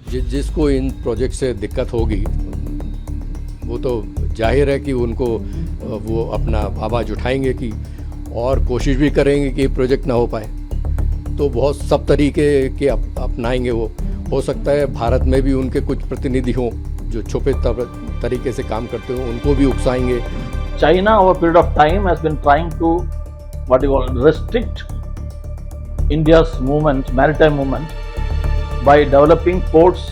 जिसको इन प्रोजेक्ट से दिक्कत होगी वो तो जाहिर है कि उनको वो अपना आवाज़ उठाएंगे कि और कोशिश भी करेंगे कि प्रोजेक्ट ना हो पाए। तो बहुत सब तरीके के अपनाएंगे वो। हो सकता है भारत में भी उनके कुछ प्रतिनिधि हों जो छुपे तरीके से काम करते हो, उनको भी उकसाएंगे। China over a period of time has been trying to what you call restrict India's movement, maritime movement, by developing ports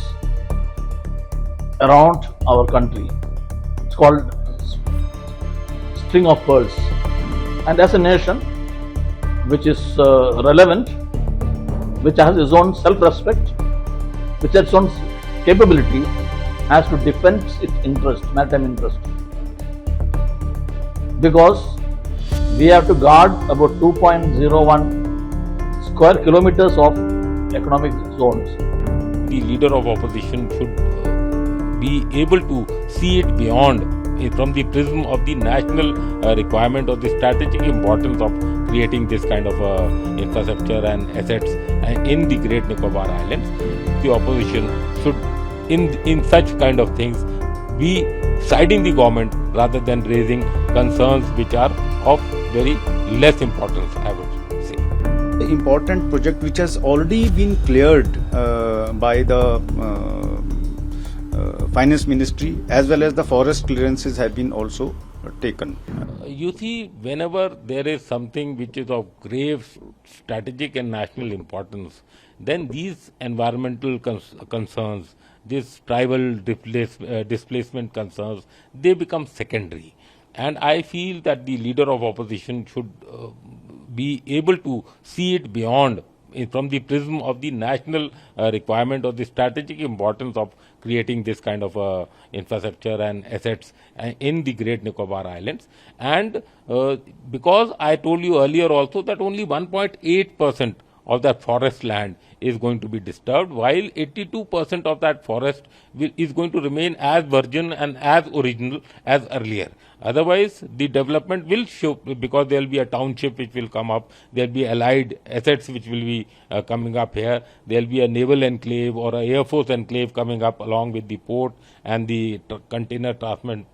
around our country. It's called string of pearls. And as a nation which is relevant, which has its own self-respect, which has its own capability, has to defend its interest, maritime interest. Because we have to guard about 2.01 square kilometers of economic zones. The leader of opposition should be able to see it beyond from the prism of the national requirement or the strategic importance of creating this kind of infrastructure and assets in the Great Nicobar Islands. The opposition should, in such kind of things, be siding the government rather than raising concerns which are of very less importance, I would say. The important project which has already been cleared by the Finance Ministry as well as the forest clearances have been also taken. You see, whenever there is something which is of grave strategic and national importance, then these environmental concerns, these tribal displacement concerns, they become secondary. And I feel that the leader of opposition should be able to see it beyond from the prism of the national requirement or the strategic importance of creating this kind of infrastructure and assets in the Great Nicobar Islands. And because I told you earlier also that only 1.8% of that forest land is going to be disturbed, while 82% of that forest is going to remain as virgin and as original as earlier. Otherwise, the development will show, because there will be a township which will come up, there will be allied assets which will be coming up here, there will be a naval enclave or a air force enclave coming up along with the port and the container transport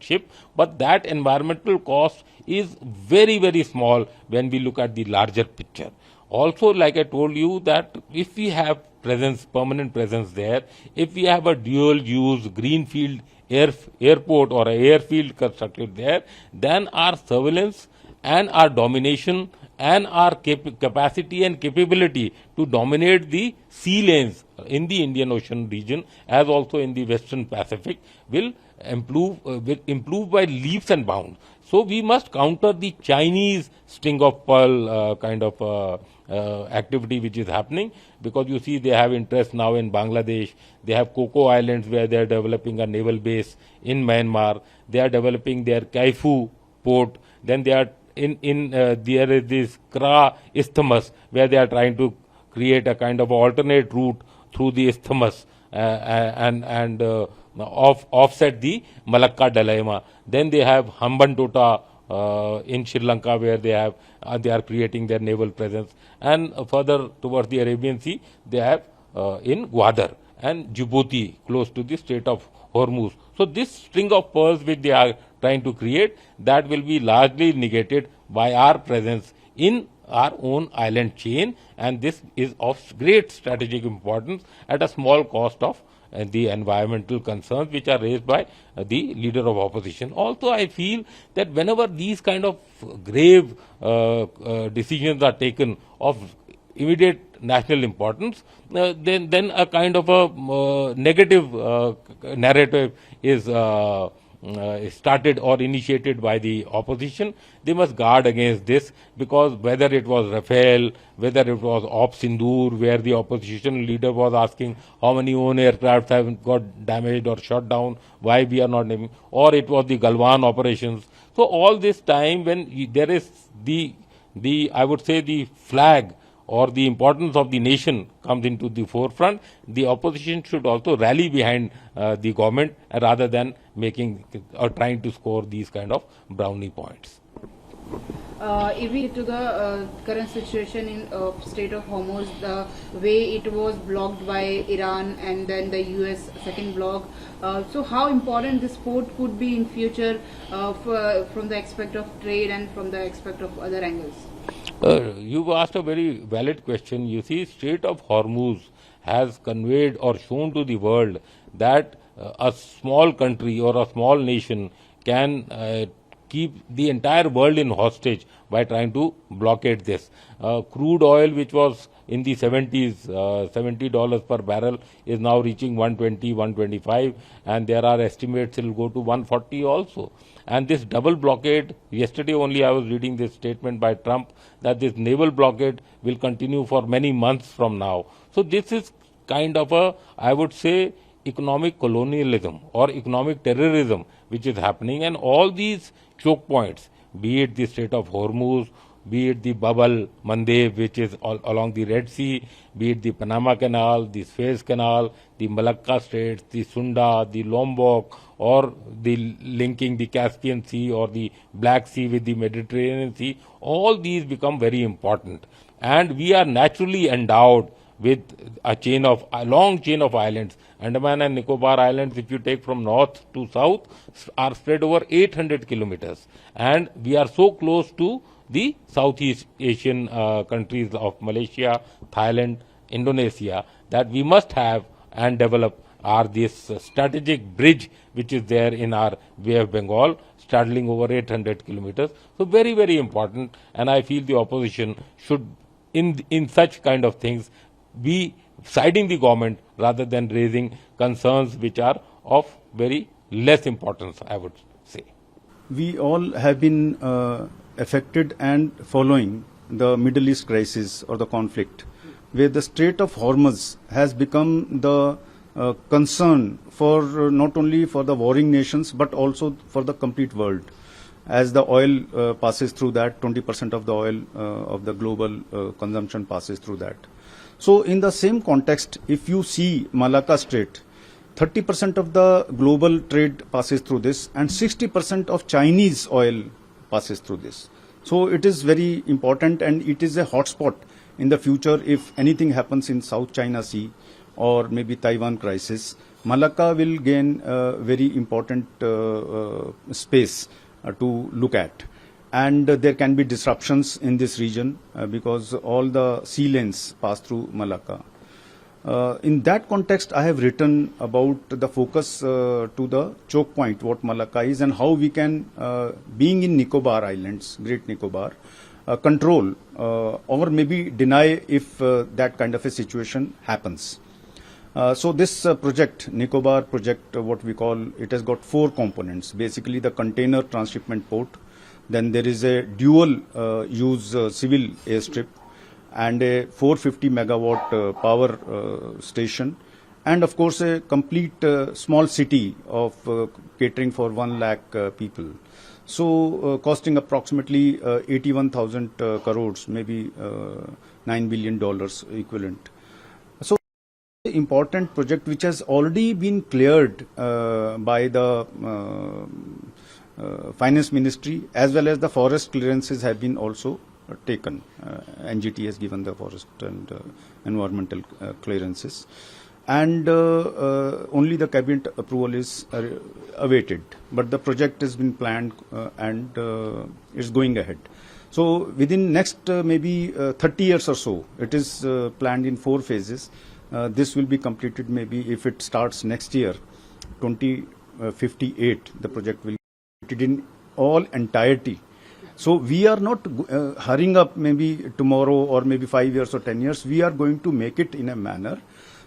ship, but that environmental cost is very, very small when we look at the larger picture. Also, like I told you, that if we have presence, permanent presence there, if we have a dual use greenfield airport or an airfield constructed there, then our surveillance and our domination and our capacity and capability to dominate the sea lanes in the Indian Ocean region as also in the Western Pacific will improve by leaps and bounds. So we must counter the Chinese string of pearl kind of activity which is happening, because you see they have interest now in Bangladesh, they have Coco Islands where they are developing a naval base in Myanmar, they are developing their Kaifu port, then they are there is this Kra Isthmus where they are trying to create a kind of alternate route through the isthmus and offset the Malacca dilemma. Then they have Hambantota in Sri Lanka where they are creating their naval presence, and further towards the Arabian Sea they have in Gwadar and Djibouti close to the Strait of Hormuz. So this string of pearls which they are trying to create, that will be largely negated by our presence in our own island chain, and this is of great strategic importance at a small cost of the environmental concerns which are raised by the leader of opposition. Also, I feel that whenever these kind of grave decisions are taken of immediate national importance, then a kind of a negative narrative is started or initiated by the opposition. They must guard against this, because whether it was Rafale, whether it was Op Sindoor, where the opposition leader was asking how many own aircraft have got damaged or shot down, why we are not naming, or it was the Galwan operations. So all this time when there is the I would say the flag or the importance of the nation comes into the forefront, the opposition should also rally behind the government rather than making or trying to score these kind of brownie points. If we to the current situation in Strait of Hormuz, the way it was blocked by Iran and then the US second block, so how important this port could be in future from the aspect of trade and from the aspect of other angles? You've asked a very valid question. You see, Strait of Hormuz has conveyed or shown to the world that a small country or a small nation can keep the entire world in hostage by trying to blockade this. Crude oil, which was in the 70s, $70 per barrel, is now reaching 120, 125, and there are estimates it will go to 140 also. And this double blockade, yesterday only I was reading this statement by Trump that this naval blockade will continue for many months from now. So this is kind of a, I would say, economic colonialism or economic terrorism which is happening, and all these choke points, be it the Strait of Hormuz, be it the Bab-el Mandeb, which is along the Red Sea, be it the Panama Canal, the Suez Canal, the Malacca Strait, the Sunda, the Lombok, or the linking the Caspian Sea or the Black Sea with the Mediterranean Sea, all these become very important. And we are naturally endowed with a long chain of islands. Andaman and Nicobar Islands, if you take from north to south, are spread over 800 kilometers. And we are so close to the Southeast Asian countries of Malaysia, Thailand, Indonesia, that we must have and develop this strategic bridge which is there in our Bay of Bengal, straddling over 800 kilometers. So very, very important, and I feel the opposition should, in such kind of things, be siding the government rather than raising concerns which are of very less importance, I would say. We all have been affected and following the Middle East crisis or the conflict, where the Strait of Hormuz has become the concern for not only for the warring nations but also for the complete world. As the oil passes through that, 20% of the oil of the global consumption passes through that. So in the same context, if you see Malacca Strait, 30% of the global trade passes through this and 60% of Chinese oil passes through this. So it is very important, and it is a hotspot in the future. If anything happens in South China Sea or maybe Taiwan crisis, Malacca will gain a very important space to look at. And there can be disruptions in this region because all the sea lanes pass through Malacca. In that context, I have written about the focus to the choke point, what Malacca is, and how we can, being in Nicobar Islands, Great Nicobar, control or maybe deny if that kind of a situation happens. So this project, Nicobar project, what we call, it has got 4 components. Basically the container transshipment port, then there is a dual use civil airstrip, and a 450 megawatt power station, and of course a complete small city of catering for 1 lakh people. So costing approximately 81,000 crores, maybe $9 billion equivalent. So important project which has already been cleared by the Finance Ministry, as well as the forest clearances have been also taken. NGT has given the forest and environmental clearances, and only the cabinet approval is awaited. But the project has been planned and is going ahead. So within next maybe 30 years or so, it is planned in 4 phases. This will be completed maybe if it starts next year, 2058. The project will be completed in all entirety. So we are not hurrying up maybe tomorrow or maybe 5 years or 10 years. We are going to make it in a manner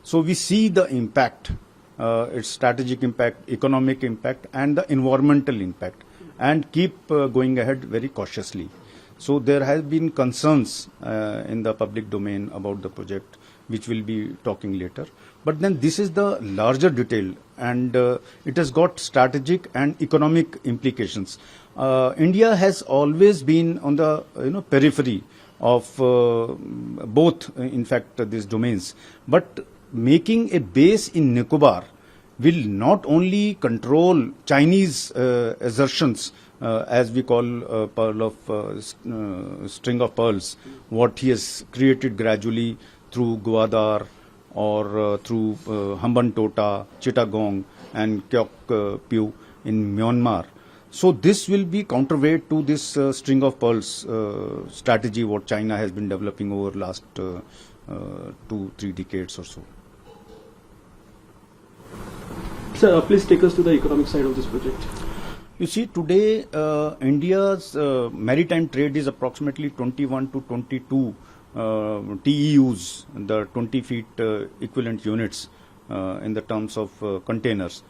so we see the impact, its strategic impact, economic impact, and the environmental impact, and keep going ahead very cautiously. So there have been concerns in the public domain about the project, which we'll be talking later. But then this is the larger detail, and it has got strategic and economic implications. India has always been on the periphery of both, in fact, these domains. But making a base in Nicobar will not only control Chinese assertions as we call string of pearls, what he has created gradually through Gwadar or through Hambantota, Chittagong and Kyok Piu in Myanmar. So this will be counterweight to this string of pearls strategy what China has been developing over last 2-3 decades or so. Sir, please take us to the economic side of this project. You see, today India's maritime trade is approximately 21 to 22 TEUs, the 20 feet equivalent units in the terms of containers.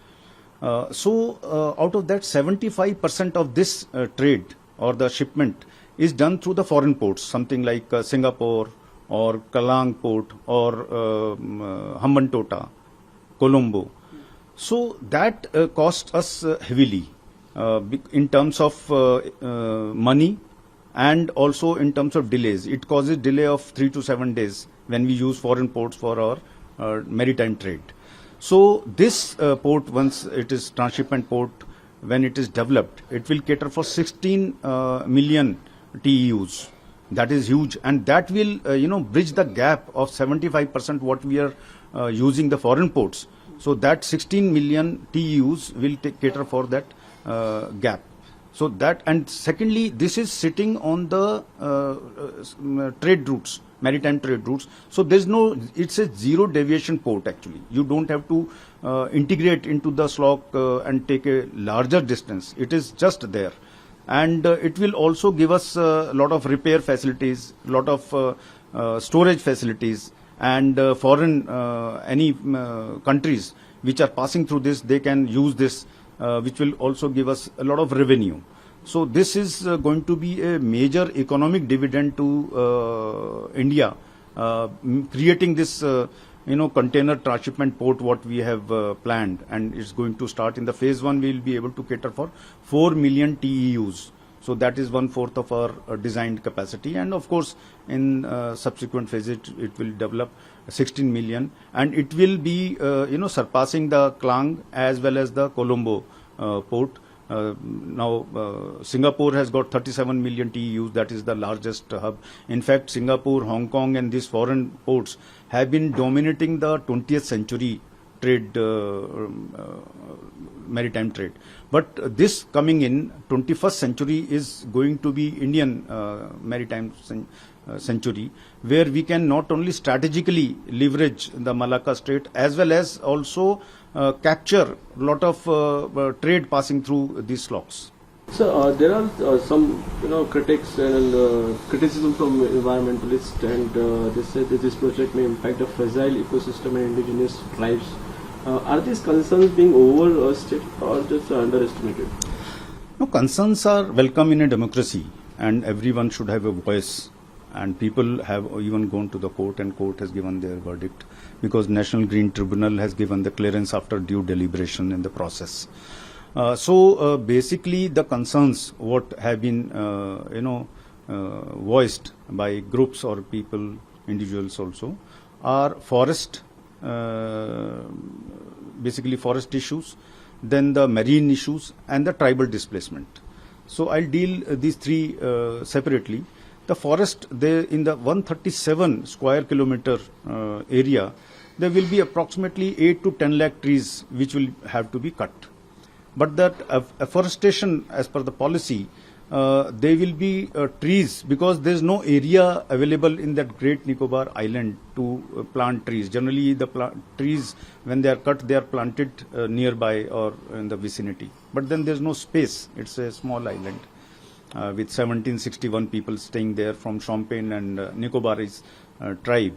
So out of that, 75% of this trade or the shipment is done through the foreign ports, something like Singapore or Kalang port or Hambantota, Colombo. So that costs us heavily in terms of money and also in terms of delays. It causes delay of 3 to 7 days when we use foreign ports for our maritime trade. So this port, once it is transshipment port, when it is developed, it will cater for 16 million TEUs. That is huge, and that will bridge the gap of 75% what we are using the foreign ports. So that 16 million TEUs will cater for that gap. So that, and secondly, this is sitting on the trade routes, maritime trade routes. So there's no, it's a zero deviation port actually. You don't have to integrate into the slot and take a larger distance. It is just there. And it will also give us a lot of repair facilities, a lot of storage facilities, and foreign any countries which are passing through this, they can use this, which will also give us a lot of revenue. So this is going to be a major economic dividend to India, creating this container transshipment port what we have planned, and it's going to start in the phase 1. We will be able to cater for 4 million TEUs. So that is 1/4 of our designed capacity, and of course in subsequent phases it will develop 16 million, and it will be surpassing the Klang as well as the Colombo port. Now Singapore has got 37 million TEUs. That is the largest hub. In fact, Singapore, Hong Kong and these foreign ports have been dominating the 20th century trade, maritime trade. But this coming in 21st century is going to be Indian maritime century, where we can not only strategically leverage the Malacca Strait as well as also capture a lot of trade passing through these locks. So there are some critics and criticism from environmentalists, and they say that this project may impact a fragile ecosystem and indigenous tribes. Are these concerns being overstated or just underestimated? No, concerns are welcome in a democracy, and everyone should have a voice. And people have even gone to the court, and court has given their verdict, because National Green Tribunal has given the clearance after due deliberation in the process. So basically the concerns what have been voiced by groups or people, individuals also, are forest, basically forest issues, then the marine issues and the tribal displacement. So I'll deal these three separately. The forest, there in the 137 square kilometer area, there will be approximately 8 to 10 lakh trees which will have to be cut. But that afforestation, as per the policy, there will be trees, because there is no area available in that Great Nicobar Island to plant trees. Generally, the trees, when they are cut, they are planted nearby or in the vicinity. But then there is no space. It's a small island with 1761 people staying there from Champagne and Nicobarese tribe.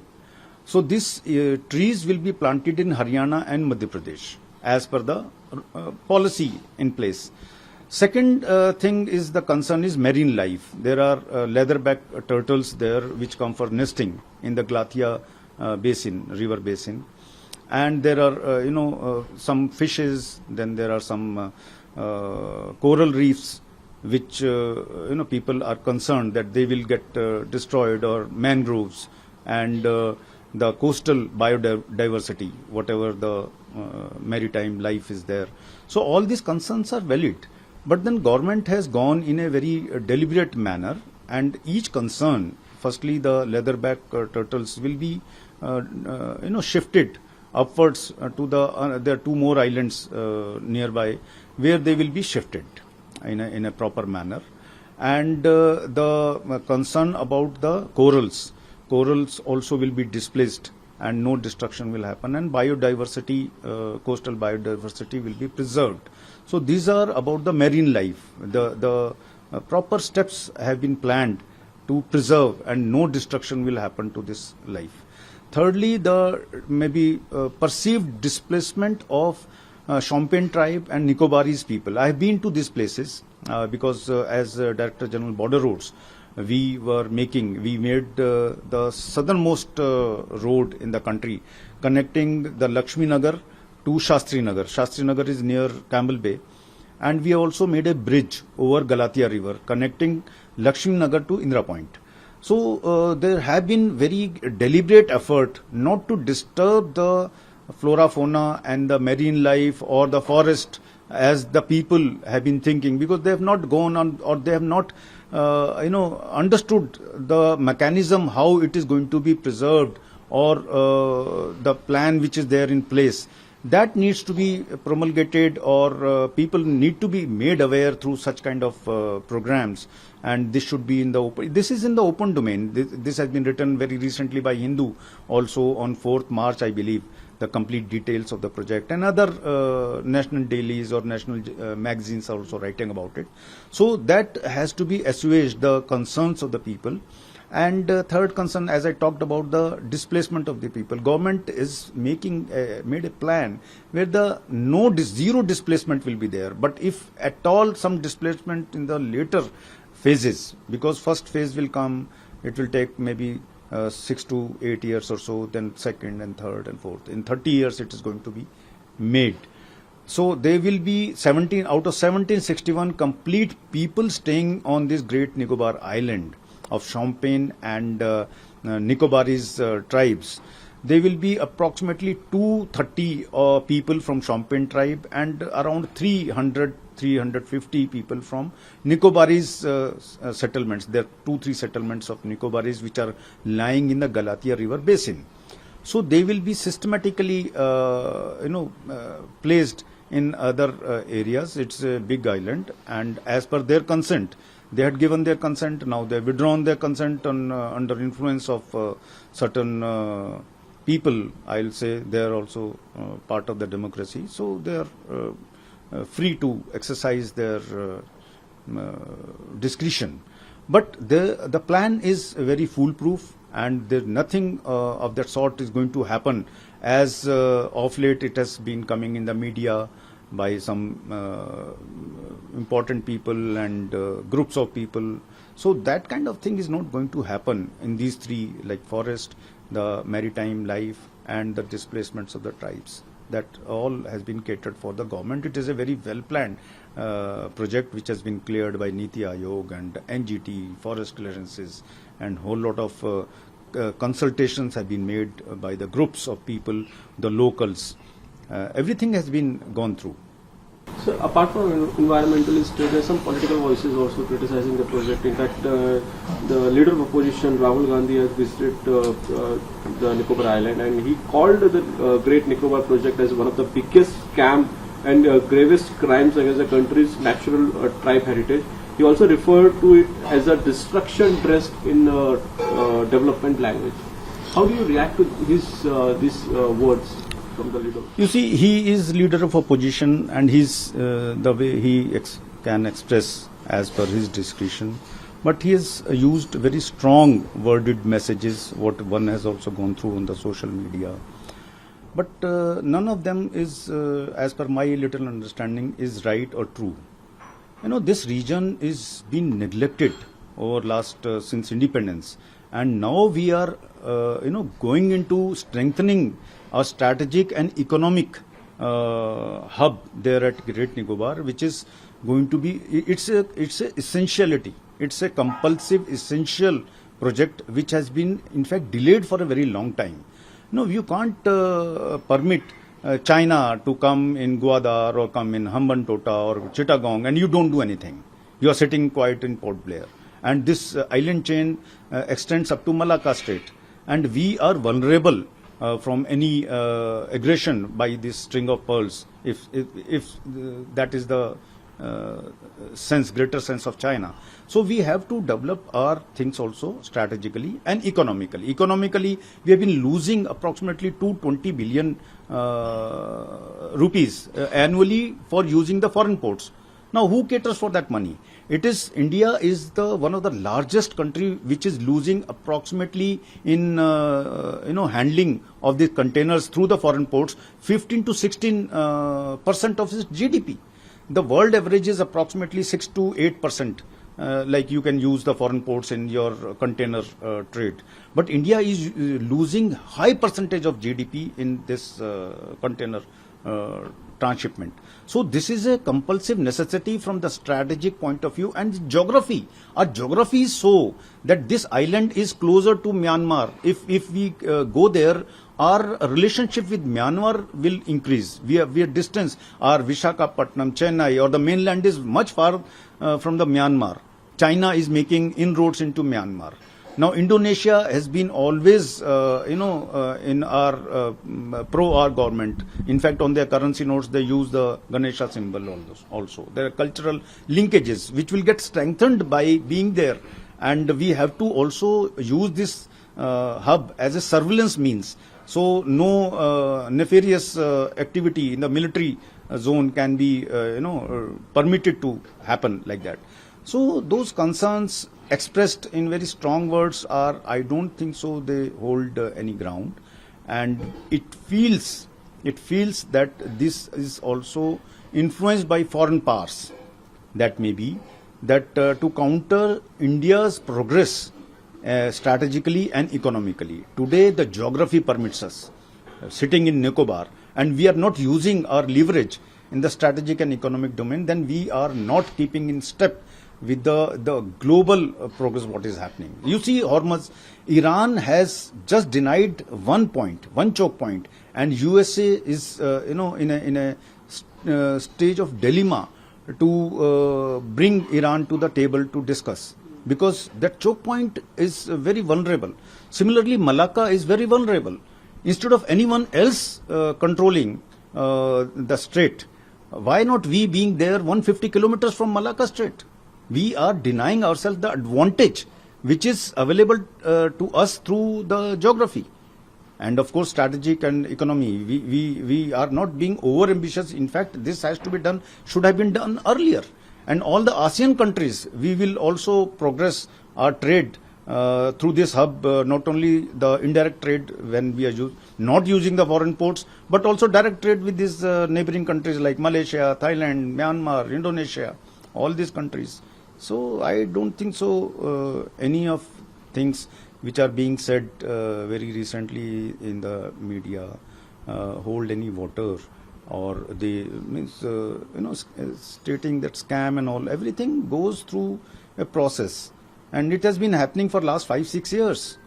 So these trees will be planted in Haryana and Madhya Pradesh as per the policy in place. Second thing is the concern is marine life. There are leatherback turtles there which come for nesting in the Glathia basin, river basin, and there are some fishes. Then there are some coral reefs which people are concerned that they will get destroyed, or mangroves, and the coastal biodiversity, whatever the maritime life is there. So all these concerns are valid. But then government has gone in a very deliberate manner, and each concern, firstly the leatherback turtles will be shifted upwards to there are two more islands nearby where they will be shifted in a proper manner. And the concern about the corals also will be displaced and no destruction will happen, and biodiversity, coastal biodiversity will be preserved. So these are about the marine life. The proper steps have been planned to preserve and no destruction will happen to this life. Thirdly, the maybe perceived displacement of Champagne tribe and Nicobarese people. I have been to these places because as Director General Border Roads, we made the southernmost road in the country connecting the Lakshmi Nagar to Shastri Nagar. Shastri Nagar is near Campbell Bay, and we also made a bridge over Galatia River connecting Lakshmi Nagar to Indira Point. So there have been very deliberate effort not to disturb the flora, fauna and the marine life or the forest as the people have been thinking, because they have not gone on or they have not understood the mechanism how it is going to be preserved or the plan which is there in place. That needs to be promulgated, or people need to be made aware through such kind of programs, and this should be in the open. This is in the open domain. This has been written very recently by Hindu also on 4th March, I believe, the complete details of the project, and other national dailies or national magazines are also writing about it. So that has to be assuaged, the concerns of the people. And third concern, as I talked about, the displacement of the people. Government is made a plan where the zero displacement will be there. But if at all some displacement in the later phases, because first phase will come, it will take maybe 6 to 8 years or so, then second and third and fourth. In 30 years it is going to be made. So there will be 17 out of 1761 complete people staying on this Great Nicobar Island of Champagne and Nicobarese tribes. There will be approximately 230 people from Champagne tribe and around 350 people from Nicobarese settlements. There are 2-3 settlements of Nicobarese which are lying in the Galatia River basin. So they will be systematically placed in other areas. It's a big island, and as per their consent, they had given their consent, now they have withdrawn their consent under influence of certain people. I'll say they are also part of the democracy. So they are free to exercise their discretion. But the plan is very foolproof, and there nothing of that sort is going to happen, as of late it has been coming in the media by some important people and groups of people. So that kind of thing is not going to happen in these three, like forest, the maritime life and the displacements of the tribes. That all has been catered for the government. It is a very well planned project which has been cleared by Niti Aayog and NGT, forest clearances, and whole lot of consultations have been made by the groups of people, the locals. Everything has been gone through. So apart from environmentalists, there are some political voices also criticizing the project. In fact, the leader of opposition, Rahul Gandhi, has visited the Nicobar Island, and he called the Great Nicobar Project as one of the biggest scam and gravest crimes against the country's natural tribe heritage. He also referred to it as a destruction dressed in development language. How do you react to these words from the leader? You see, he is leader of opposition, and he's the way he can express as per his discretion. But he has used very strong worded messages, what one has also gone through on the social media. But none of them is, as per my little understanding, is right or true. You know, this region is being neglected over last since independence, and now we are going into strengthening a strategic and economic hub there at Great Nicobar, which is going to be, it's a essentiality. It's a compulsive essential project which has been in fact delayed for a very long time. No, you can't permit China to come in Gwadar or come in Hambantota or Chittagong, and you don't do anything. You are sitting quiet in Port Blair. And this island chain extends up to Malacca Strait. And we are vulnerable from any aggression by this string of pearls, if that is the greater sense of China. So we have to develop our things also strategically and economically. Economically, we have been losing approximately 220 billion rupees annually for using the foreign ports. Now, who caters for that money? It is India is the one of the largest country which is losing approximately in handling of these containers through the foreign ports 15 to 16% of its GDP. The world average is approximately 6 to 8%. Like you can use the foreign ports in your container trade. But India is losing high percentage of GDP in this container transshipment. So this is a compulsive necessity from the strategic point of view and geography. Our geography is so that this island is closer to Myanmar. If we go there, our relationship with Myanmar will increase. We are distance. Our Visakhapatnam, Chennai or the mainland is much far from the Myanmar. China is making inroads into Myanmar. Now Indonesia has been always, in our pro-our government. In fact, on their currency notes, they use the Ganesha symbol also. There are cultural linkages which will get strengthened by being there. And we have to also use this hub as a surveillance means. So no nefarious activity in the military zone can be, permitted to happen like that. So those concerns expressed in very strong words are, I don't think so, they hold any ground. And it feels that this is also influenced by foreign powers. That may be that to counter India's progress strategically and economically. Today the geography permits us sitting in Nicobar, and we are not using our leverage in the strategic and economic domain, then we are not keeping in step with the global progress what is happening. You see, Hormuz, Iran has just denied one choke point, and USA is in a stage of dilemma to bring Iran to the table to discuss, because that choke point is very vulnerable. Similarly, Malacca is very vulnerable. Instead of anyone else controlling the strait, why not we being there 150 kilometers from Malacca Strait? We are denying ourselves the advantage which is available to us through the geography. And of course, strategic and economy. We are not being over ambitious. In fact, this has to be done, should have been done earlier. And all the ASEAN countries, we will also progress our trade through this hub, not only the indirect trade when we are not using the foreign ports, but also direct trade with these neighboring countries like Malaysia, Thailand, Myanmar, Indonesia, all these countries. So I don't think so any of things which are being said very recently in the media hold any water, or they means stating that scam and all. Everything goes through a process, and it has been happening for last 5-6 years.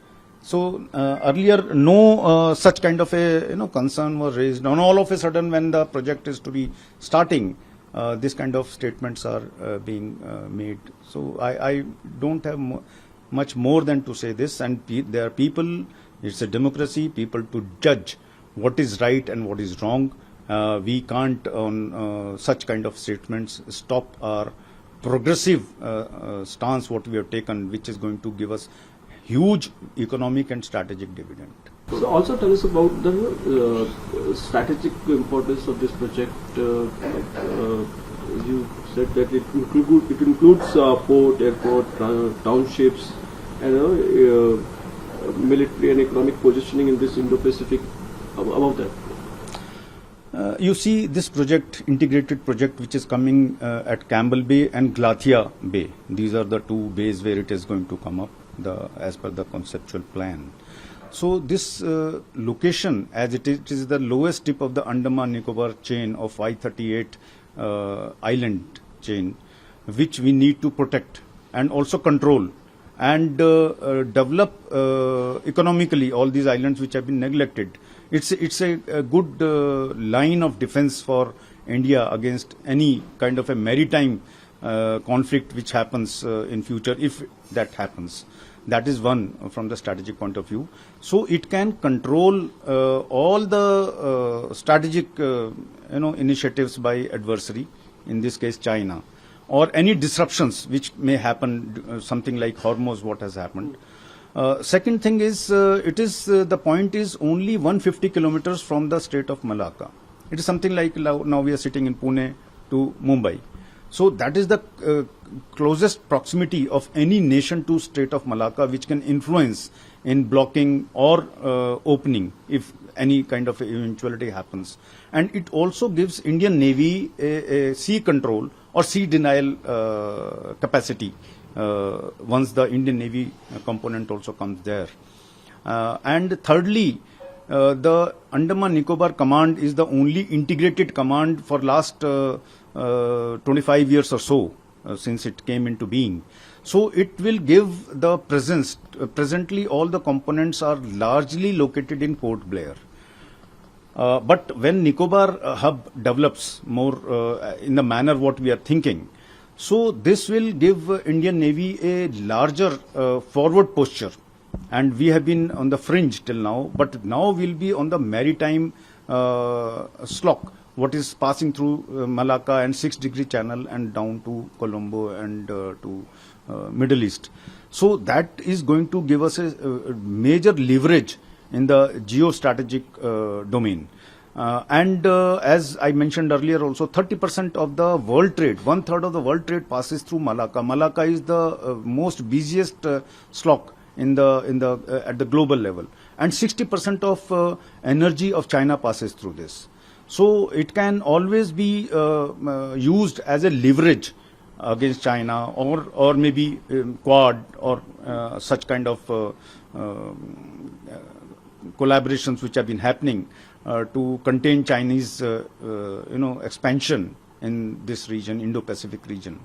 So earlier no such kind of a concern was raised, and all of a sudden when the project is to be starting, this kind of statements are being made. So I don't have much more than to say this. And there are people, it's a democracy, people to judge what is right and what is wrong. We can't on such kind of statements stop our progressive stance what we have taken, which is going to give us huge economic and strategic dividend. So also tell us about the strategic importance of this project. You said that it includes port, airport, townships, and military and economic positioning in this Indo-Pacific. About that. You see this project, integrated project, which is coming at Campbell Bay and Glathia Bay. These are the two bays where it is going to come up as per the conceptual plan. So this location, as it is the lowest tip of the Andaman Nicobar chain of 538 island chain, which we need to protect and also control and develop economically all these islands which have been neglected. it's a good line of defense for India against any kind of a maritime conflict which happens in future, if that happens. That is one from the strategic point of view. So it can control all the strategic initiatives by adversary, in this case China, or any disruptions which may happen, something like Hormuz, what has happened. Second thing is, the point is only 150 kilometers from the Strait of Malacca. It is something like now we are sitting in Pune to Mumbai. So that is the closest proximity of any nation to Strait of Malacca, which can influence in blocking or opening if any kind of eventuality happens. And it also gives Indian Navy a sea control or sea denial capacity once the Indian Navy component also comes there. And thirdly, the Andaman Nicobar Command is the only integrated command for last 25 years or so since it came into being. So it will give the presence. Presently, all the components are largely located in Port Blair. But when Nicobar hub develops more in the manner what we are thinking, so this will give Indian Navy a larger forward posture. And we have been on the fringe till now, but now we'll be on the maritime slot, what is passing through Malacca and 6-degree channel and down to Colombo and to Middle East. So that is going to give us a major leverage in the geostrategic domain. And as I mentioned earlier also, 30% of the world trade, 1/3 of the world trade passes through Malacca. Malacca is the most busiest slot at the global level, and 60% of energy of China passes through this. So it can always be used as a leverage against China, or maybe Quad or such kind of collaborations which have been happening to contain Chinese expansion in this region, Indo-Pacific region.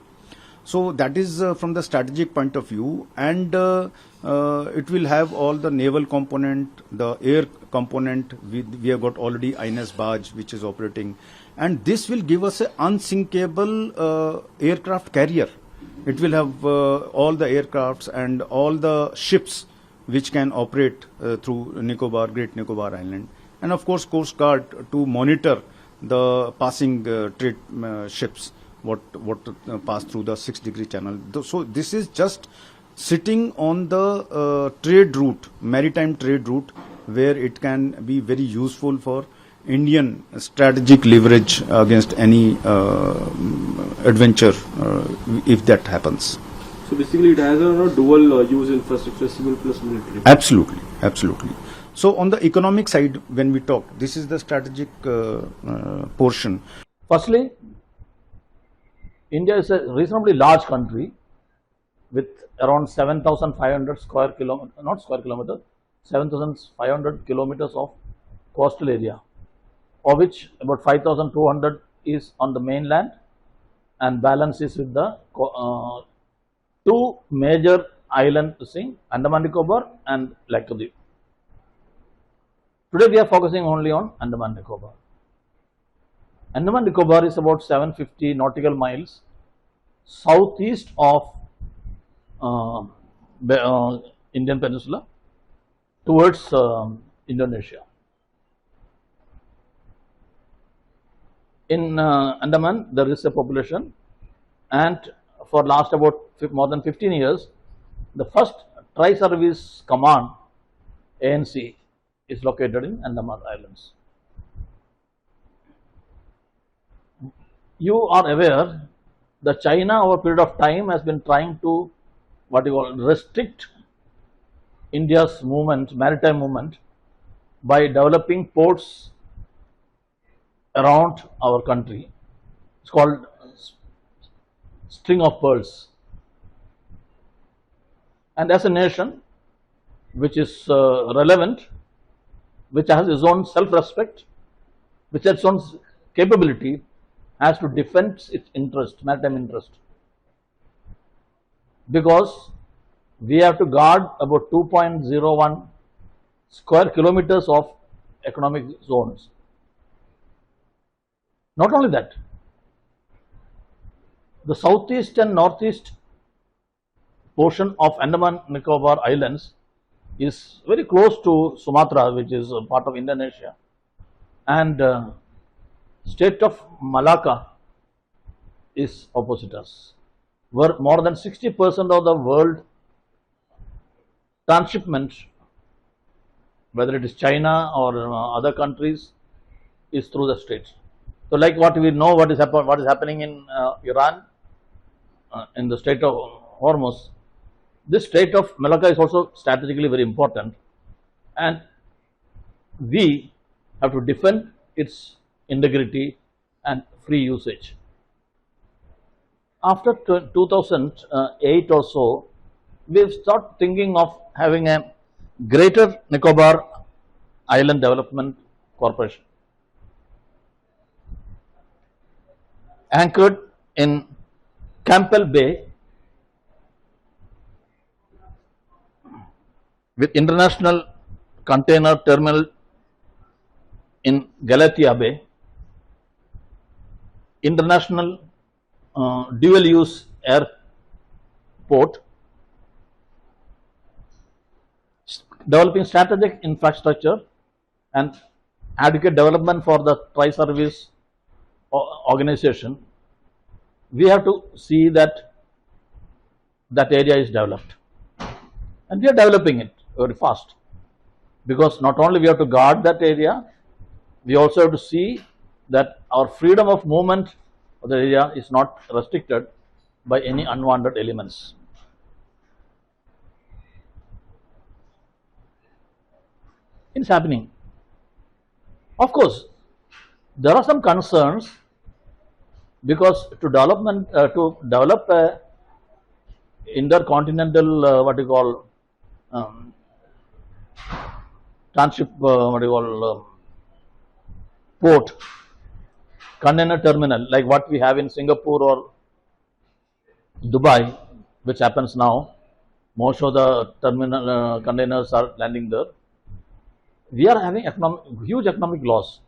So that is from the strategic point of view, and it will have all the naval component, the air component. We have got already INS barge which is operating, and this will give us an unsinkable aircraft carrier. It will have all the aircrafts and all the ships which can operate through Nicobar, Great Nicobar Island, and of course Coast Guard to monitor the passing trade ships what pass through the 6-degree channel. So this is just sitting on the trade route, maritime trade route, where it can be very useful for Indian strategic leverage against any adventure if that happens. So basically it has a dual use infrastructure, civil plus military. Absolutely, absolutely. So on the economic side, when we talk, this is the strategic portion. Firstly, India is a reasonably large country with around 7,500 7,500 kilometers of coastal area, of which about 5,200 is on the mainland and balance is with the two major islands, Andaman Nicobar and Lakshadweep. Today we are focusing only on Andaman Nicobar. Andaman Nicobar is about 750 nautical miles southeast of Indian Peninsula towards Indonesia. In Andaman there is a population, and for last about more than 15 years the first tri-service command ANC is located in Andaman Islands. You are aware that China over a period of time has been trying to restrict India's movement, maritime movement, by developing ports around our country. It's called string of pearls. And as a nation which is relevant, which has its own self-respect, which has its own capability, has to defend its interest, maritime interest, because we have to guard about 2.01 square kilometers of economic zones. Not only that, the southeast and northeast portion of Andaman Nicobar Islands is very close to Sumatra, which is a part of Indonesia, and state of Malacca is opposite us, where more than 60% of the world transshipment, whether it is China or other countries, is through the strait. So, like what we know, what is happening in Iran, in the Strait of Hormuz, this Strait of Malacca is also strategically very important, and we have to defend its integrity and free usage. After 2008 or so, we have started thinking of having a Greater Nicobar Island Development Corporation, anchored in Campbell Bay, with international container terminal in Galatia Bay, international dual use airport, developing strategic infrastructure and adequate development for the tri-service organization. We have to see that that area is developed, and we are developing it very fast, because not only we have to guard that area, we also have to see that our freedom of movement of the area is not restricted by any unwanted elements. It's happening. Of course, there are some concerns, because to develop a intercontinental what you call tranship port, container terminal, like what we have in Singapore or Dubai, which happens now. Most of the terminal containers are landing there. We are having huge economic loss.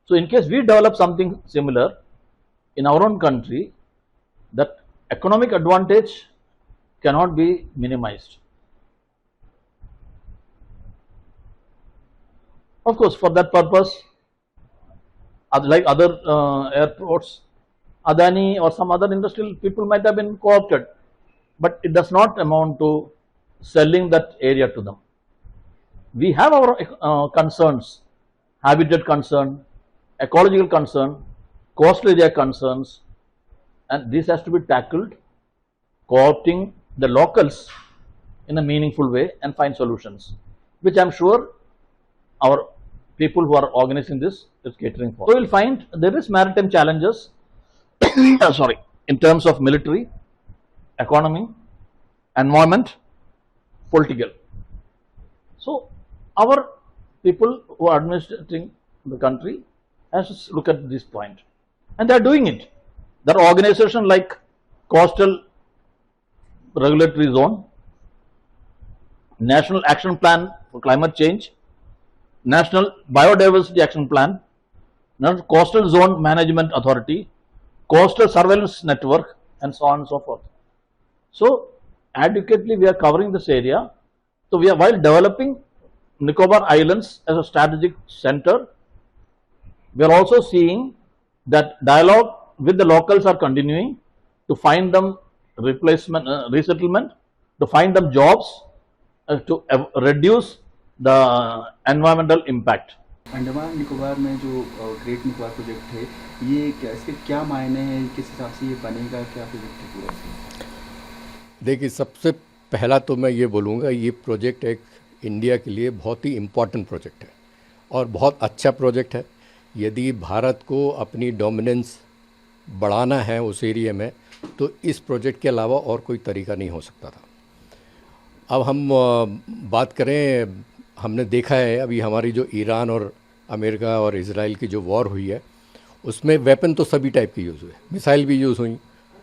So, in case we develop something similar in our own country, that economic advantage cannot be minimized. Of course, for that purpose, like other airports, Adani or some other industrial people might have been co-opted, but it does not amount to selling that area to them. We have our concerns, habitat concern, ecological concern, coastal area concerns, and this has to be tackled, co-opting the locals in a meaningful way and find solutions, which I am sure our people who are organizing this is catering for. So, we will find there is maritime challenges sorry, in terms of military, economy, environment, political. So, our people who are administrating the country has to look at this point, and they are doing it. There are organizations like Coastal Regulatory Zone, National Action Plan for Climate Change, National Biodiversity Action Plan, National Coastal Zone Management Authority, Coastal Surveillance Network, and so on and so forth. So, adequately we are covering this area. So, we are, while developing Nicobar Islands as a strategic center, we are also seeing that dialogue with the locals are continuing to find them replacement, resettlement, to find them jobs, to reduce the environmental impact. Andaman Nicobar में जो great Nicobar project है, ये क्या, इसके क्या मायने हैं, किस हिसाब से ये बनेगा, क्या प्रोजेक्ट है पूरा? देखिए, सबसे पहला तो मैं ये बोलूँगा, ये प्रोजेक्ट एक इंडिया के लिए बहुत ही इम्पॉर्टेंट प्रोजेक्ट है और बहुत अच्छा प्रोजेक्ट है। यदि भारत को अपनी डोमिनेंस बढ़ाना है उस एरिया में, तो इस प्रोजेक्ट के अलावा और कोई तरीका नहीं हो सकता था। अब हम बात करें, हमने देखा है अभी हमारी जो ईरान और अमेरिका और इजराइल की जो वॉर हुई है, उसमें वेपन तो सभी टाइप के यूज़ हुए, मिसाइल भी यूज़ हुई,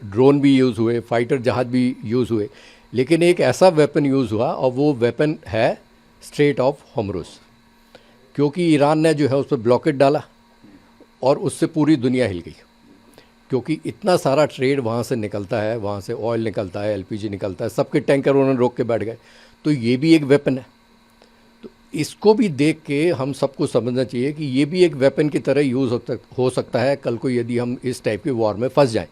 ड्रोन भी यूज़ हुए, फाइटर जहाज़ भी यूज़ हुए, लेकिन एक ऐसा वेपन यूज़ हुआ और वो वेपन है स्ट्रेट ऑफ हॉर्मुज़। क्योंकि ईरान ने जो है उस पर ब्लॉकेट डाला और उससे पूरी दुनिया हिल गई, क्योंकि इतना सारा ट्रेड वहाँ से निकलता है, वहाँ से ऑयल निकलता है, एलपीजी निकलता है, सबके टैंकर उन्होंने रोक के बैठ गए। तो ये भी एक वेपन है। तो इसको भी देख के हम सबको समझना चाहिए कि ये भी एक वेपन की तरह यूज़ हो सकता है कल को, यदि हम इस टाइप के वॉर में फंस जाएं।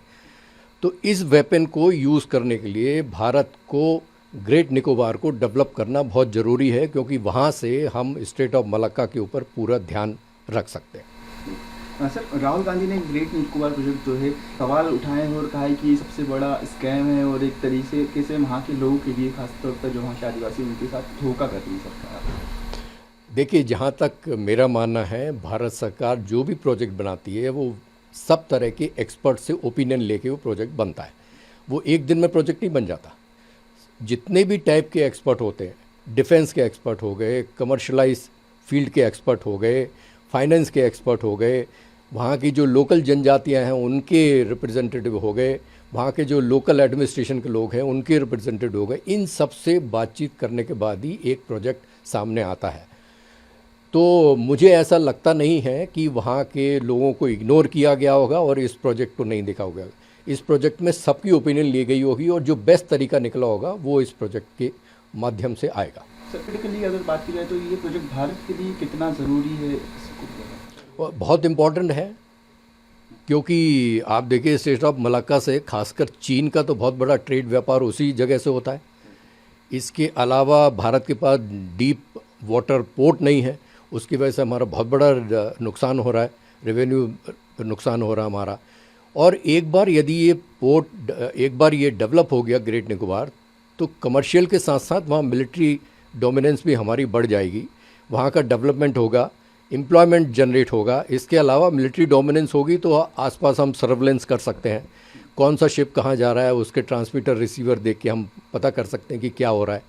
तो इस वेपन को यूज़ करने के लिए भारत को ग्रेट निकोबार को डेवलप करना बहुत ज़रूरी है, क्योंकि वहाँ से हम स्ट्रेट ऑफ मलक्का के ऊपर पूरा ध्यान रख सकते हैं। सर, राहुल गांधी ने ग्रेट निकोबार प्रोजेक्ट जो है सवाल उठाए हैं और कहा है कि ये सबसे बड़ा स्कैम है और एक तरीके से वहाँ के लोगों के लिए खासतौर पर जो वहाँ के आदिवासी उनके साथ धोखा कर रही है सरकार। देखिए, जहाँ तक मेरा मानना है, भारत सरकार जो भी प्रोजेक्ट बनाती है वो सब तरह के एक्सपर्ट से ओपिनियन लेके वो प्रोजेक्ट बनता है। वो एक दिन में प्रोजेक्ट नहीं बन जाता। जितने भी टाइप के एक्सपर्ट होते हैं, डिफेंस के एक्सपर्ट हो गए, कमर्शलाइज फील्ड के एक्सपर्ट हो गए, फाइनेंस के एक्सपर्ट हो गए, वहाँ की जो लोकल जनजातियाँ हैं उनके रिप्रेजेंटेटिव हो गए, वहाँ के जो लोकल एडमिनिस्ट्रेशन के लोग हैं उनके रिप्रेजेंटेटिव हो गए, इन सब से बातचीत करने के बाद ही एक प्रोजेक्ट सामने आता है। तो मुझे ऐसा लगता नहीं है कि वहाँ के लोगों को इग्नोर किया गया होगा और इस प्रोजेक्ट को नहीं देखा होगा। इस प्रोजेक्ट में सबकी ओपिनियन ली गई होगी और जो बेस्ट तरीका निकला होगा वो इस प्रोजेक्ट के माध्यम से आएगा। प्रैक्टिकली अगर बात की जाए तो ये प्रोजेक्ट भारत के लिए कितना ज़रूरी है? बहुत इम्पॉर्टेंट है, क्योंकि आप देखिए स्टेट ऑफ मलाक्का से खासकर चीन का तो बहुत बड़ा ट्रेड व्यापार उसी जगह से होता है। इसके अलावा भारत के पास डीप वाटर पोर्ट नहीं है, उसकी वजह से हमारा बहुत बड़ा नुकसान हो रहा है, रेवेन्यू नुकसान हो रहा है हमारा। और एक बार यदि ये पोर्ट एक बार ये डेवलप हो गया ग्रेट निकोबार, तो कमर्शियल के साथ साथ वहाँ मिलिट्री डोमिनेंस भी हमारी बढ़ जाएगी, वहाँ का डेवलपमेंट होगा, एम्प्लॉयमेंट जनरेट होगा। इसके अलावा मिलिट्री डोमिनेंस होगी तो आसपास हम सर्वेलेंस कर सकते हैं, कौन सा शिप कहाँ जा रहा है उसके ट्रांसमीटर रिसीवर देख के हम पता कर सकते हैं कि क्या हो रहा है।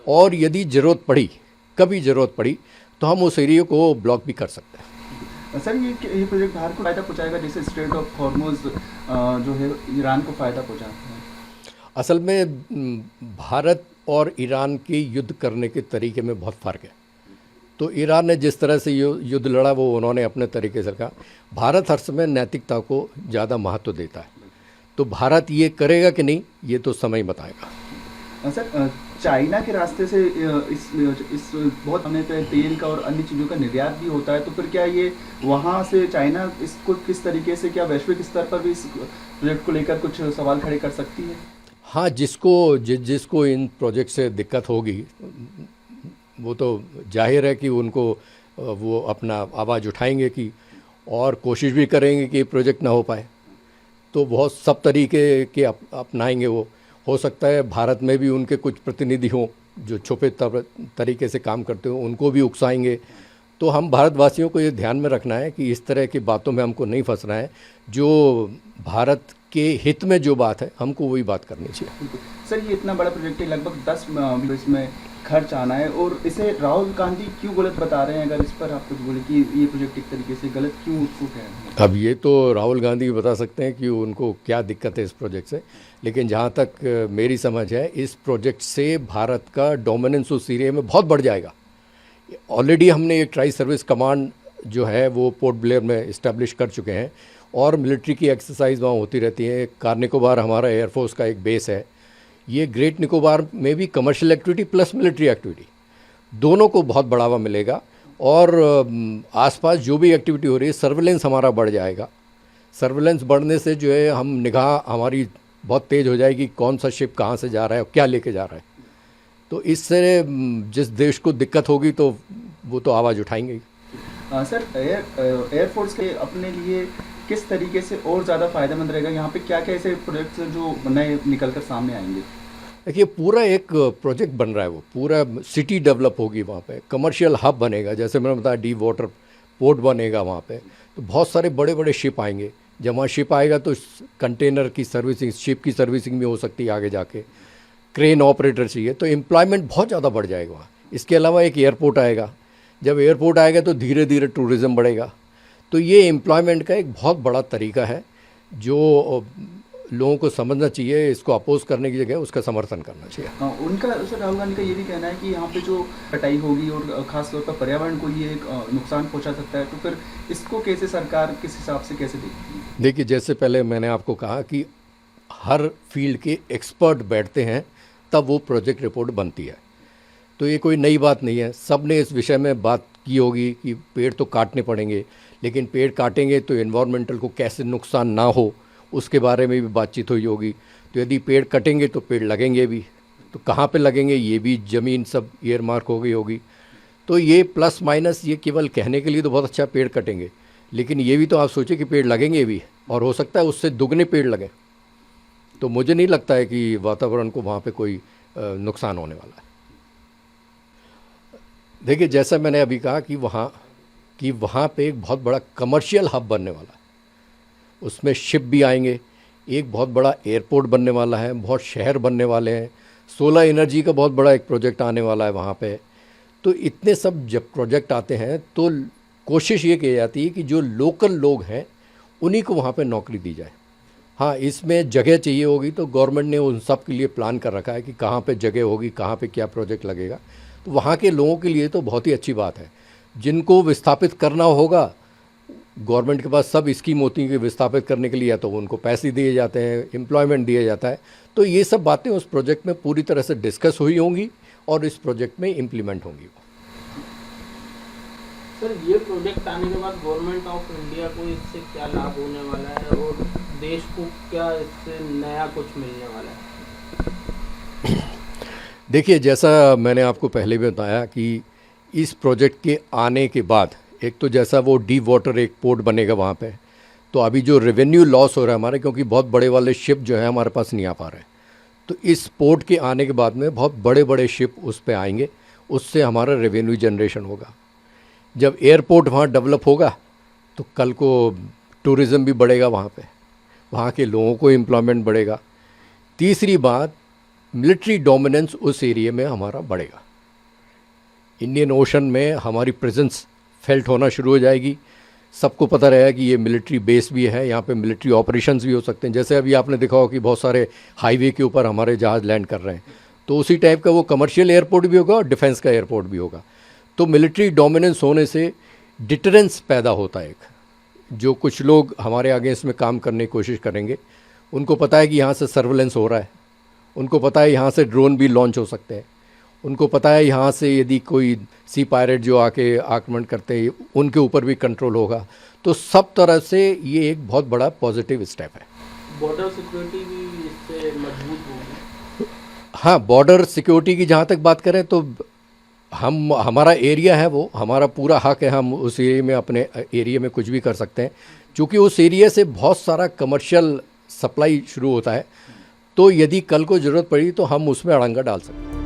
और यदि ज़रूरत पड़ी, कभी ज़रूरत पड़ी, तो हम उस एरिया को ब्लॉक भी कर सकते हैं। सर, ये प्रोजेक्ट भारत को फ़ायदा पहुँचाएगा, जैसे स्ट्रेट ऑफ हॉर्मुज़ जो है ईरान को फ़ायदा पहुँचाता है? असल में भारत और ईरान के युद्ध करने के तरीके में बहुत फ़र्क है। तो ईरान ने जिस तरह से युद्ध लड़ा वो उन्होंने अपने तरीके से कहा। भारत हर समय नैतिकता को ज़्यादा महत्व देता है, तो भारत ये करेगा कि नहीं ये तो समय बताएगा। सर, चाइना के रास्ते से इस बहुत समय पे तेल का और अन्य चीज़ों का निर्यात भी होता है, तो फिर क्या ये वहाँ से चाइना इसको किस तरीके से, क्या वैश्विक स्तर पर भी इस प्रोजेक्ट को लेकर कुछ सवाल खड़े कर सकती है? हाँ, जिसको इन प्रोजेक्ट से दिक्कत होगी वो तो जाहिर है कि उनको वो अपना आवाज़ उठाएंगे कि और कोशिश भी करेंगे कि प्रोजेक्ट ना हो पाए। तो बहुत सब तरीके के अपनाएंगे वो। हो सकता है भारत में भी उनके कुछ प्रतिनिधि हों जो छुपे तरीके से काम करते हो, उनको भी उकसाएंगे। तो हम भारतवासियों को ये ध्यान में रखना है कि इस तरह की बातों में हमको नहीं फंसना है। जो भारत के हित में जो बात है हमको वही बात करनी चाहिए। सर, ये इतना बड़ा प्रोजेक्ट है, लगभग 10 इसमें खर्च आना है, और इसे राहुल गांधी क्यों गलत बता रहे हैं? अगर इस पर आप कुछ बोले कि ये प्रोजेक्ट एक तरीके से गलत क्यों उसको कह रहे हैं? अब ये तो राहुल गांधी बता सकते हैं कि उनको क्या दिक्कत है इस प्रोजेक्ट से, लेकिन जहाँ तक मेरी समझ है इस प्रोजेक्ट से भारत का डोमिनेंस उस एरिया में बहुत बढ़ जाएगा। ऑलरेडी हमने एक ट्राई सर्विस कमांड जो है वो पोर्ट ब्लेयर में इस्टेब्लिश कर चुके हैं और मिलिट्री की एक्सरसाइज वहाँ होती रहती है। कार निकोबार हमारा एयरफोर्स का एक बेस है। ये ग्रेट निकोबार में भी commercial activity plus military activity दोनों को बहुत बढ़ावा मिलेगा और आसपास जो भी एक्टिविटी हो रही है सर्वेलेंस हमारा बढ़ जाएगा। सर्वेलेंस बढ़ने से जो है हम निगाह हमारी बहुत तेज़ हो जाएगी, कौन सा शिप कहाँ से जा रहा है और क्या लेके जा रहा है। तो इससे जिस देश को दिक्कत होगी तो वो तो आवाज़ उठाएंगे ही। सर, एयरफोर्स के अपने लिए किस तरीके से और ज़्यादा फ़ायदेमंद रहेगा? यहाँ पे क्या क्या ऐसे प्रोजेक्ट्स जो नए निकल कर सामने आएंगे? देखिए, पूरा एक प्रोजेक्ट बन रहा है, वो पूरा सिटी डेवलप होगी वहाँ पे, कमर्शियल हब बनेगा। जैसे मैंने बताया डीप वाटर पोर्ट बनेगा वहाँ पे, तो बहुत सारे बड़े बड़े शिप आएंगे। जब वहाँ शिप आएगा तो कंटेनर की सर्विसिंग, शिप की सर्विसिंग भी हो सकती है आगे जाके। क्रेन ऑपरेटर चाहिए, तो एम्प्लॉयमेंट बहुत ज़्यादा बढ़ जाएगा वहाँ। इसके अलावा एक एयरपोर्ट आएगा। जब एयरपोर्ट आएगा तो धीरे धीरे टूरिज़्म बढ़ेगा। तो ये एम्प्लॉयमेंट का एक बहुत बड़ा तरीका है जो लोगों को समझना चाहिए, इसको अपोज करने की जगह उसका समर्थन करना चाहिए। उनका सर, राहुल गांधी का ये भी कहना है कि यहाँ पे जो कटाई होगी और खासतौर पर पर्यावरण को ये एक नुकसान पहुँचा सकता है, तो फिर इसको कैसे सरकार किस हिसाब से कैसे देखती है? देखिए, जैसे पहले मैंने आपको कहा कि हर फील्ड के एक्सपर्ट बैठते हैं तब वो प्रोजेक्ट रिपोर्ट बनती है, तो ये कोई नई बात नहीं है। सब ने इस विषय में बात की होगी कि पेड़ तो काटने पड़ेंगे, लेकिन पेड़ काटेंगे तो एनवायरमेंटल को कैसे नुकसान ना हो उसके बारे में भी बातचीत हुई होगी। तो यदि पेड़ कटेंगे तो पेड़ लगेंगे भी, तो कहाँ पे लगेंगे ये भी ज़मीन सब ईयर मार्क हो गई होगी। तो ये प्लस माइनस ये केवल कहने के लिए तो बहुत अच्छा पेड़ कटेंगे, लेकिन ये भी तो आप सोचिए कि पेड़ लगेंगे भी, और हो सकता है उससे दुगने पेड़ लगें। तो मुझे नहीं लगता है कि वातावरण को वहाँ पे कोई नुकसान होने वाला है। देखिए, जैसा मैंने अभी कहा कि वहाँ पे एक बहुत बड़ा कमर्शियल हब बनने वाला है, उसमें शिप भी आएंगे, एक बहुत बड़ा एयरपोर्ट बनने वाला है, बहुत शहर बनने वाले हैं, सोलर एनर्जी का बहुत बड़ा एक प्रोजेक्ट आने वाला है वहाँ पे। तो इतने सब जब प्रोजेक्ट आते हैं तो कोशिश ये की जाती है कि जो लोकल लोग हैं उन्हीं को वहाँ पे नौकरी दी जाए। हाँ, इसमें जगह चाहिए होगी, तो गवर्नमेंट ने उन सब के लिए प्लान कर रखा है कि कहाँ पे जगह होगी, कहाँ पे क्या प्रोजेक्ट लगेगा। तो वहाँ के लोगों के लिए तो बहुत ही अच्छी बात है। जिनको विस्थापित करना होगा, गवर्नमेंट के पास सब स्कीम होती है कि विस्थापित करने के लिए, या तो उनको पैसे दिए जाते हैं, एम्प्लॉयमेंट दिया जाता है। तो ये सब बातें उस प्रोजेक्ट में पूरी तरह से डिस्कस हुई होंगी और इस प्रोजेक्ट में इम्प्लीमेंट होंगी। सर, ये प्रोजेक्ट आने के बाद गवर्नमेंट ऑफ इंडिया को इससे क्या लाभ होने वाला है और देश को क्या इससे नया कुछ मिलने वाला है? देखिए, जैसा मैंने आपको पहले भी बताया कि इस प्रोजेक्ट के आने के बाद एक तो जैसा वो डीप वाटर एक पोर्ट बनेगा वहाँ पे, तो अभी जो रेवेन्यू लॉस हो रहा है हमारे, क्योंकि बहुत बड़े वाले शिप जो है हमारे पास नहीं आ पा रहे हैं, तो इस पोर्ट के आने के बाद में बहुत बड़े बड़े शिप उस पे आएंगे, उससे हमारा रेवेन्यू जनरेशन होगा। जब एयरपोर्ट वहाँ डेवलप होगा तो कल को टूरिज़्म भी बढ़ेगा वहाँ पे, वहाँ के लोगों को एम्प्लॉयमेंट बढ़ेगा। तीसरी बात, मिलिट्री डोमिनेंस उस एरिया में हमारा बढ़ेगा। इंडियन ओशन में हमारी प्रेजेंस फेल्ट होना शुरू हो जाएगी। सबको पता रहेगा कि ये मिलिट्री बेस भी है, यहाँ पे मिलिट्री ऑपरेशंस भी हो सकते हैं। जैसे अभी आपने देखा हो कि बहुत सारे हाईवे के ऊपर हमारे जहाज़ लैंड कर रहे हैं, तो उसी टाइप का वो कमर्शियल एयरपोर्ट भी होगा और डिफेंस का एयरपोर्ट भी होगा। तो मिलिट्री डोमिनेंस होने से डिटरेंस पैदा होता है। एक जो कुछ लोग हमारे अगेंस्ट में काम करने की कोशिश करेंगे, उनको पता है कि यहाँ से सर्वेलेंस हो रहा है, उनको पता है यहाँ से ड्रोन भी लॉन्च हो सकते हैं, उनको पता है यहाँ से यदि कोई सी पायरेट जो आके आक्रमण करते हैं उनके ऊपर भी कंट्रोल होगा। तो सब तरह से ये एक बहुत बड़ा पॉजिटिव स्टेप है। बॉर्डर सिक्योरिटी भी इससे मजबूत होगी। हाँ, बॉर्डर सिक्योरिटी की जहाँ तक बात करें तो हमारा एरिया है, वो हमारा पूरा हक है, हम उस एरिया में अपने एरिया में कुछ भी कर सकते हैं, क्योंकि उस एरिया से बहुत सारा कमर्शियल सप्लाई शुरू होता है। तो यदि कल को ज़रूरत पड़ी तो हम उसमें अड़ंगा डाल सकते हैं।